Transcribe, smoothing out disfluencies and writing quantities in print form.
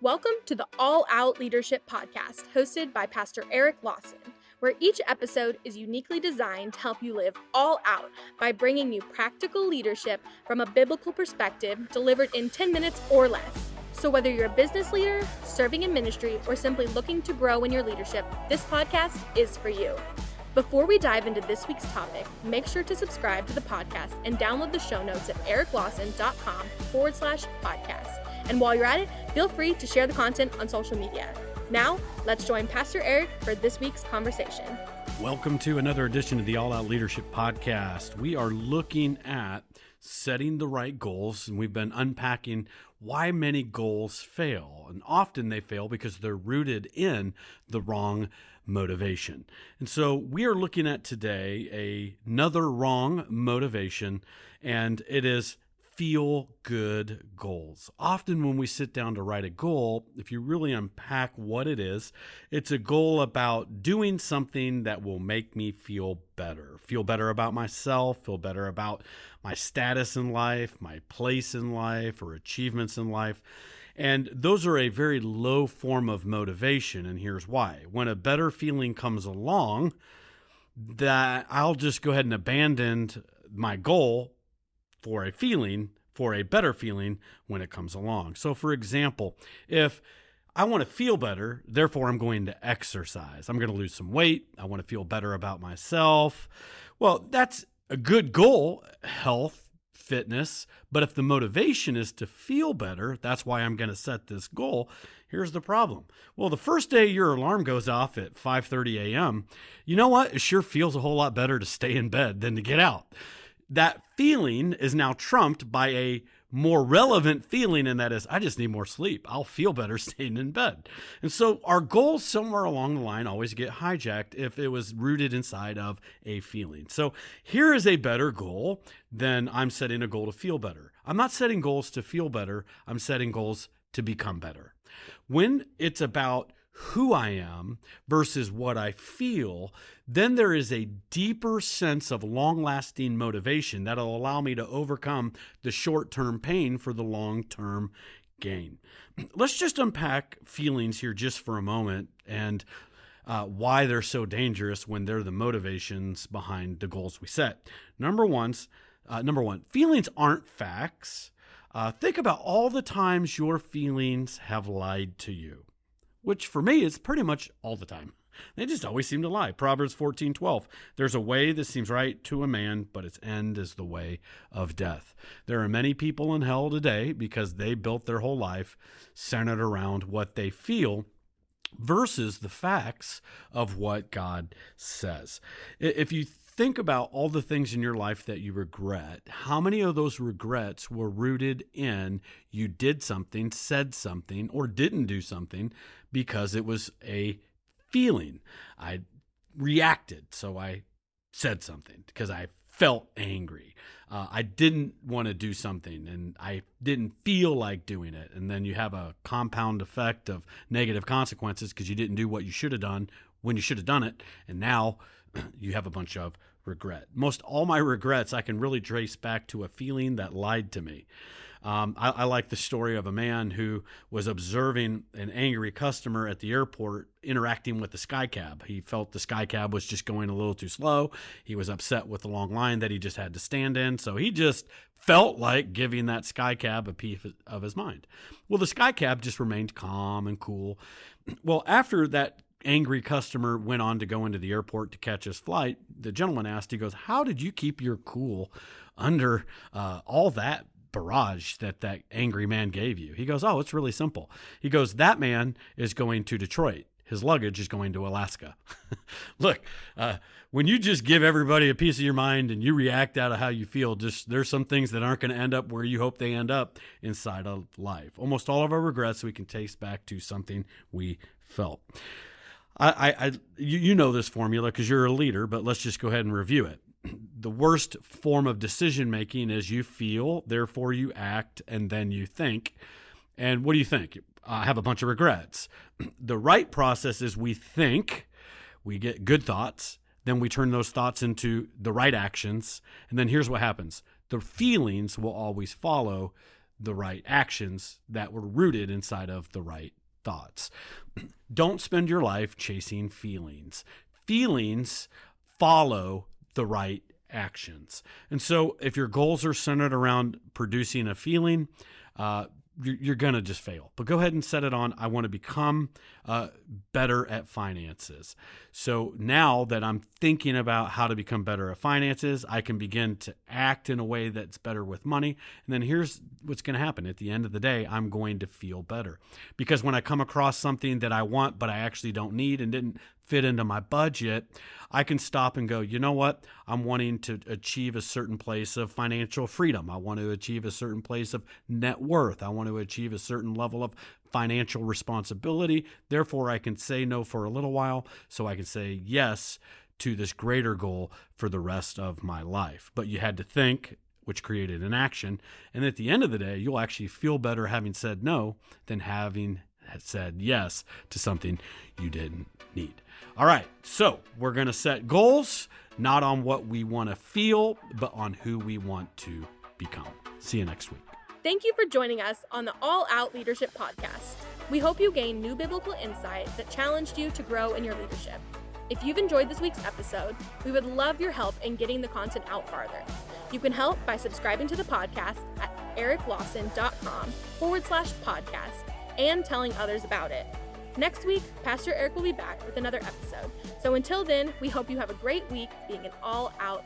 Welcome to the All Out Leadership Podcast, hosted by Pastor Eric Lawson, where each episode is uniquely designed to help you live all out by bringing you practical leadership from a biblical perspective delivered in 10 minutes or less. So whether you're a business leader, serving in ministry, or simply looking to grow in your leadership, this podcast is for you. Before we dive into this week's topic, make sure to subscribe to the podcast and download the show notes at ericlawson.com/podcast. And while you're at it, feel free to share the content on social media. Now, let's join Pastor Eric for this week's conversation. Welcome to another edition of the All Out Leadership Podcast. We are looking at setting the right goals, and we've been unpacking why many goals fail. And often they fail because they're rooted in the wrong motivation. And so we are looking at today another wrong motivation, and it is feel-good goals. Often when we sit down to write a goal, if you really unpack what it is, it's a goal about doing something that will make me feel better about myself, feel better about my status in life, my place in life, or achievements in life. And those are a very low form of motivation, and here's why. When a better feeling comes along, that I'll just go ahead and abandon my goal for a better feeling when it comes along. So for example, if I want to feel better, therefore I'm going to exercise. I'm going to lose some weight. I want to feel better about myself. Well, that's a good goal, health, fitness. But if the motivation is to feel better, that's why I'm going to set this goal. Here's the problem. Well, the first day your alarm goes off at 5:30 a.m., you know what? It sure feels a whole lot better to stay in bed than to get out. That feeling is now trumped by a more relevant feeling, and that is, I just need more sleep. I'll feel better staying in bed. And so our goals somewhere along the line always get hijacked if it was rooted inside of a feeling. So here is a better goal than I'm setting a goal to feel better. I'm not setting goals to feel better. I'm setting goals to become better. When it's about who I am versus what I feel, then there is a deeper sense of long-lasting motivation that'll allow me to overcome the short-term pain for the long-term gain. Let's just unpack feelings here just for a moment and why they're so dangerous when they're the motivations behind the goals we set. Number one, feelings aren't facts. Think about all the times your feelings have lied to you, which for me is pretty much all the time. They just always seem to lie. Proverbs 14:12. There's a way that seems right to a man, but its end is the way of death. There are many people in hell today because they built their whole life centered around what they feel versus the facts of what God says. If you think about all the things in your life that you regret, how many of those regrets were rooted in you did something, said something, or didn't do something because it was a feeling? I reacted, so I said something because I felt angry. I didn't want to do something and I didn't feel like doing it. And then you have a compound effect of negative consequences because you didn't do what you should have done when you should have done it. And now you have a bunch of regret. Most all my regrets I can really trace back to a feeling that lied to me. I like the story of a man who was observing an angry customer at the airport interacting with the SkyCab. He felt the SkyCab was just going a little too slow. He was upset with the long line that he just had to stand in. So he just felt like giving that SkyCab a piece of his mind. Well, the SkyCab just remained calm and cool. Well, after that angry customer went on to go into the airport to catch his flight, the gentleman asked, he goes, "How did you keep your cool under all that barrage that angry man gave you?" He goes, "Oh, it's really simple." He goes, "That man is going to Detroit. His luggage is going to Alaska." Look, when you just give everybody a piece of your mind and you react out of how you feel, there's some things that aren't going to end up where you hope they end up inside of life. Almost all of our regrets we can trace back to something we felt. You know this formula because you're a leader, but let's just go ahead and review it. The worst form of decision making is you feel, therefore you act, and then you think. And what do you think? I have a bunch of regrets. The right process is we think, we get good thoughts, then we turn those thoughts into the right actions, and then here's what happens. The feelings will always follow the right actions that were rooted inside of the right thoughts. Don't spend your life chasing feelings. Feelings follow the right actions. And so if your goals are centered around producing a feeling, you're going to just fail. But go ahead and set it on, I want to become better at finances. So now that I'm thinking about how to become better at finances, I can begin to act in a way that's better with money. And then here's what's going to happen. At the end of the day, I'm going to feel better. Because when I come across something that I want, but I actually don't need and didn't fit into my budget, I can stop and go, you know what? I'm wanting to achieve a certain place of financial freedom. I want to achieve a certain place of net worth. I want to achieve a certain level of financial responsibility. Therefore, I can say no for a little while so I can say yes to this greater goal for the rest of my life. But you had to think, which created an action. And at the end of the day, you'll actually feel better having said no than having said yes to something you didn't need. All right, so we're going to set goals, not on what we want to feel, but on who we want to become. See you next week. Thank you for joining us on the All Out Leadership Podcast. We hope you gained new biblical insight that challenged you to grow in your leadership. If you've enjoyed this week's episode, we would love your help in getting the content out farther. You can help by subscribing to the podcast at ericlawson.com/podcast and telling others about it. Next week, Pastor Eric will be back with another episode. So until then, we hope you have a great week being an all-out